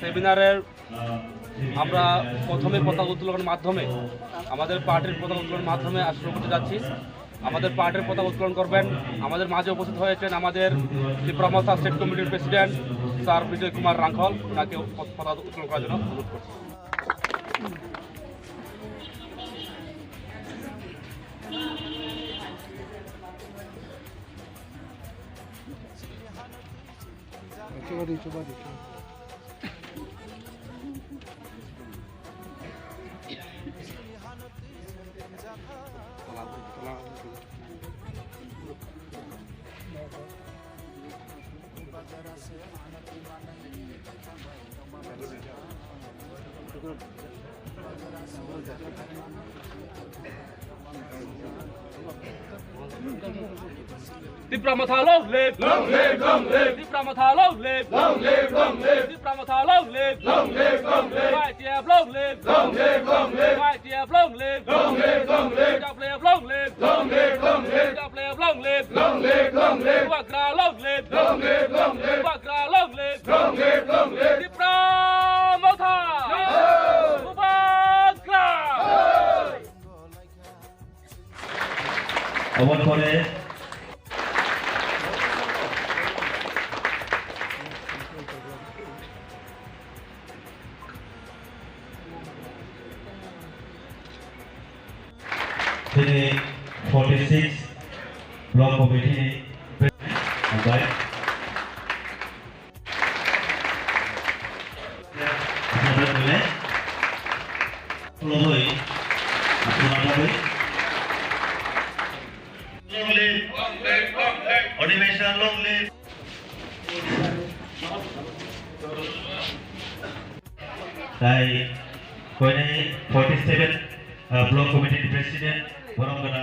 সেমিনারের আমরা প্রথমে পতাকা উত্তোলনের মাধ্যমে আমাদের পার্টির পতাকা উত্তোলনের মাধ্যমে শুরু করতে যাচ্ছি। আমাদের পার্টির পতাকা উত্তোলন করবেন আমাদের মাঝে উপস্থিত হয়েছেন আমাদের ত্রিপুরা স্টেট কমিটির প্রেসিডেন্ট স্যার বিজয় কুমার রাঙ্খল, ওনাকে পতাকা উত্তোলন করার জন্য অনুরোধ করছি। ত্রিপুরা মাথা long live, long live, long live. Tripura মাথা long live, long live, long live. Tripura মাথা long live, long live, long live. YTF long live, long live, long live. YTF long live, long live, long live. WF long live, long live, long live. WF long live, long live, long live. Wagra long live, long live, long live. Wagra long live, long live, long live. Tripura মাথা Wagra. অমন করে তিনি 46 block committee অধিবেশন long live তাই 47 block কমিটির president বরঙ্গনা